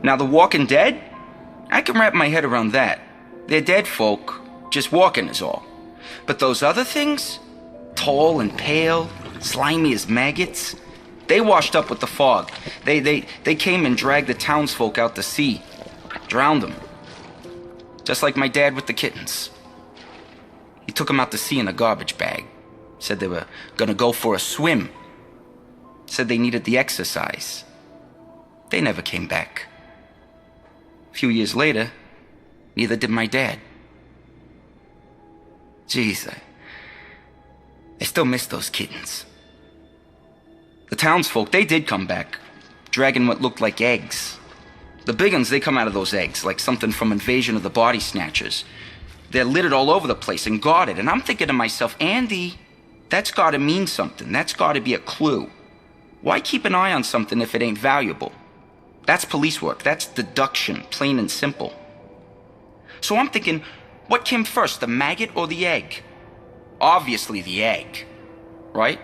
Now the walking dead? I can wrap my head around that. They're dead folk, just walking is all. But those other things? Tall and pale, slimy as maggots. They washed up with the fog. They came and dragged the townsfolk out to sea. Drowned them. Just like my dad with the kittens. He took them out to sea in a garbage bag. Said they were gonna go for a swim. Said they needed the exercise. They never came back. A few years later, neither did my dad. Jeez, I still miss those kittens. The townsfolk, they did come back, dragging what looked like eggs. The big ones, they come out of those eggs, like something from Invasion of the Body Snatchers. They're littered all over the place and guarded, and I'm thinking to myself, Andy, that's gotta mean something. That's gotta be a clue. Why keep an eye on something if it ain't valuable? That's police work. That's deduction, plain and simple. So I'm thinking, what came first, the maggot or the egg? Obviously the egg, right?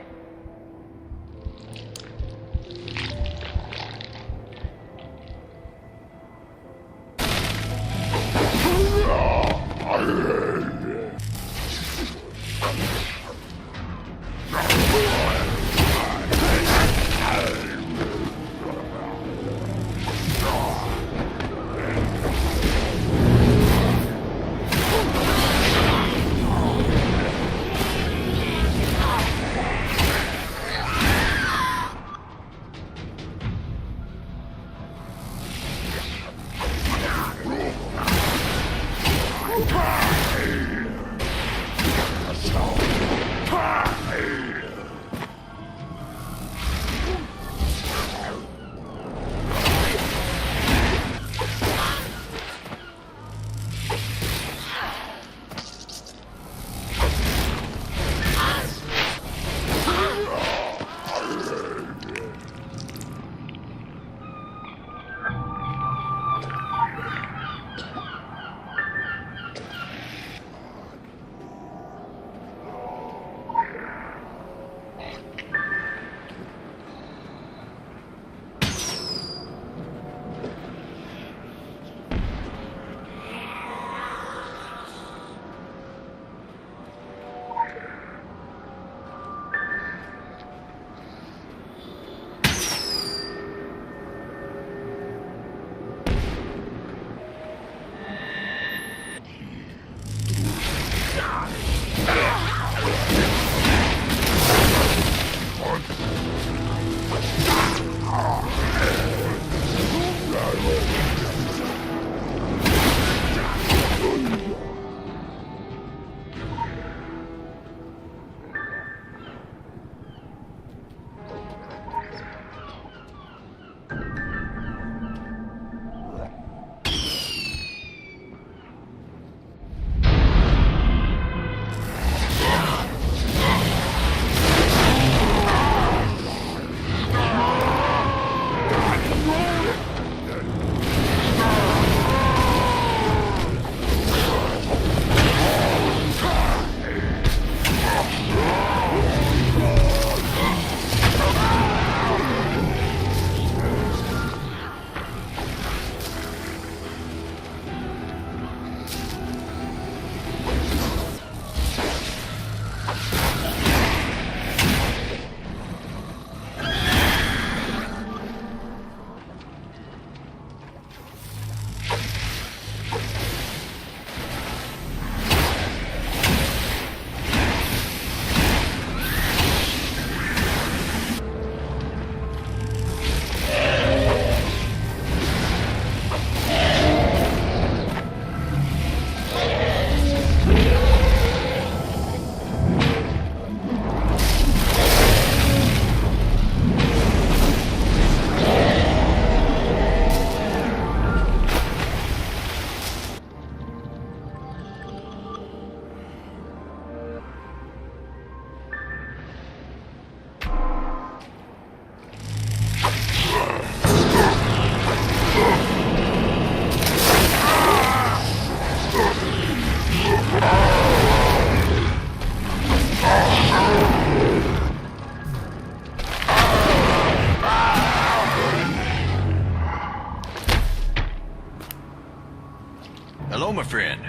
Hello, my friend.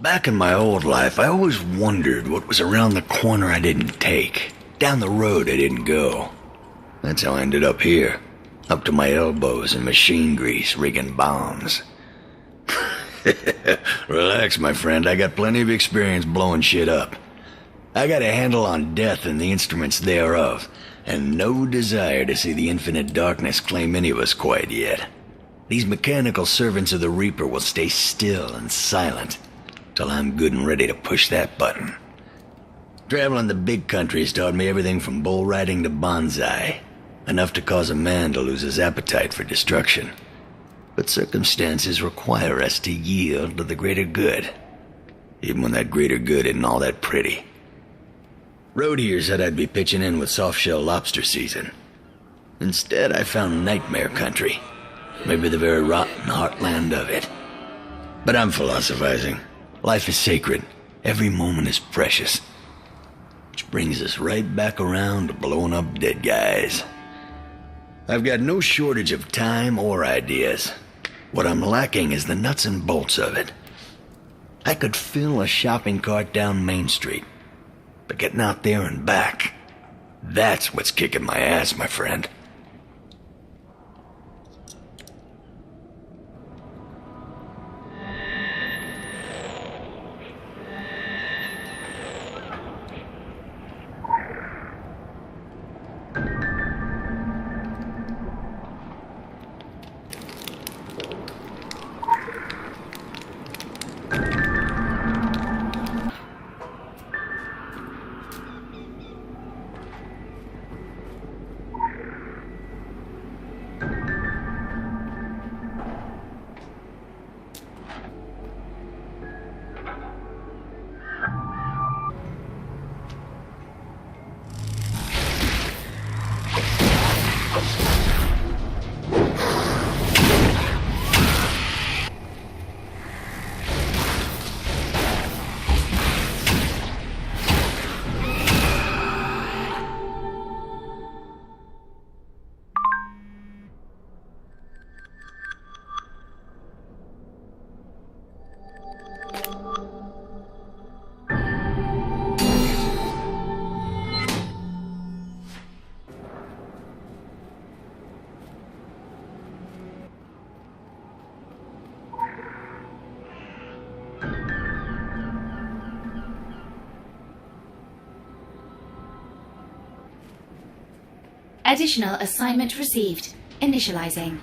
Back in my old life, I always wondered what was around the corner I didn't take, down the road I didn't go. That's how I ended up here, up to my elbows in machine grease rigging bombs. Relax, my friend, I got plenty of experience blowing shit up. I got a handle on death and the instruments thereof, and no desire to see the infinite darkness claim any of us quite yet. These mechanical servants of the Reaper will stay still and silent till I'm good and ready to push that button. Traveling the big country's taught me everything from bull riding to bonsai, enough to cause a man to lose his appetite for destruction. But circumstances require us to yield to the greater good, even when that greater good isn't all that pretty. Road here said I'd be pitching in with soft-shell lobster season. Instead, I found nightmare country, maybe the very rotten heartland of it. But I'm philosophizing. Life is sacred. Every moment is precious. Which brings us right back around to blowing up dead guys. I've got no shortage of time or ideas. What I'm lacking is the nuts and bolts of it. I could fill a shopping cart down Main Street, but getting out there and back, that's what's kicking my ass, my friend. Additional assignment received. Initializing.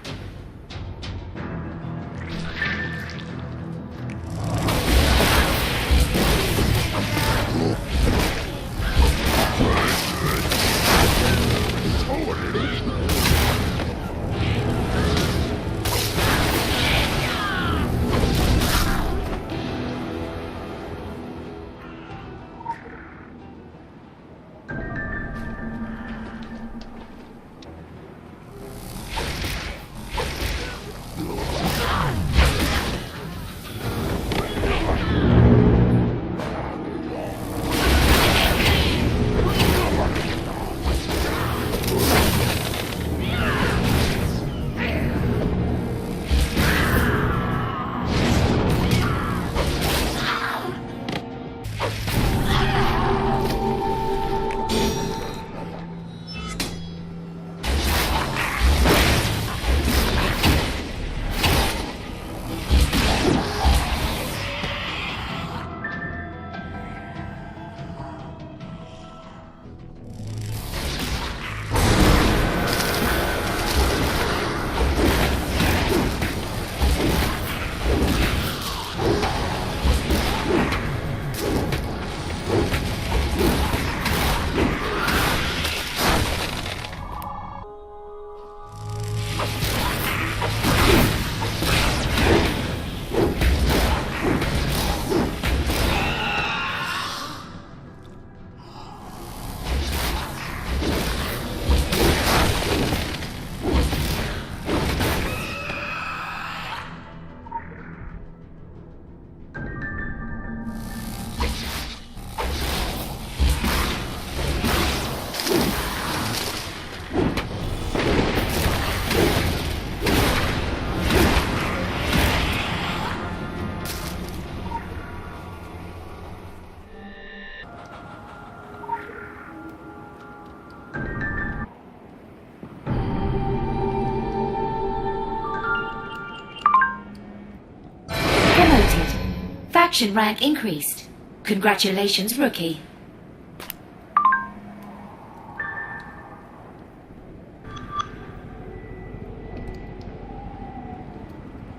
faction rank increased. Congratulations, rookie.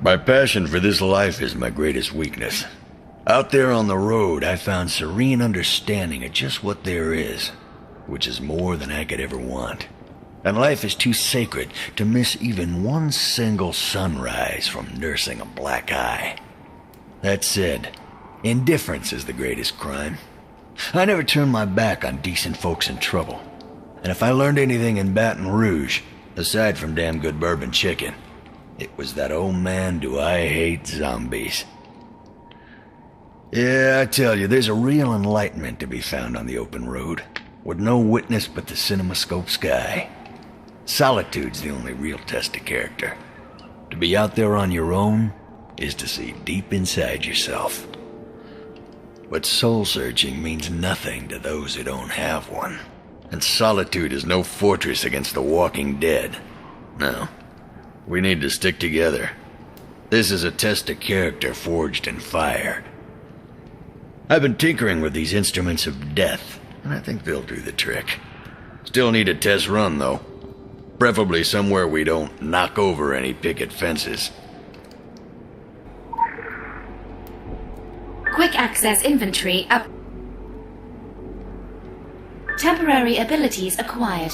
My passion for this life is my greatest weakness. Out there on the road, I found serene understanding of just what there is, which is more than I could ever want. And life is too sacred to miss even one single sunrise from nursing a black eye. That said, indifference is the greatest crime. I never turn my back on decent folks in trouble. And if I learned anything in Baton Rouge, aside from damn good bourbon chicken, it was that, oh man, do I hate zombies. Yeah, I tell you, there's a real enlightenment to be found on the open road, with no witness but the cinemascope sky. Solitude's the only real test of character. To be out there on your own is to see deep inside yourself. But soul-searching means nothing to those who don't have one. And solitude is no fortress against the walking dead. No. We need to stick together. This is a test of character forged in fire. I've been tinkering with these instruments of death, and I think they'll do the trick. Still need a test run, though. Preferably somewhere we don't knock over any picket fences. Quick access inventory up. Temporary abilities acquired.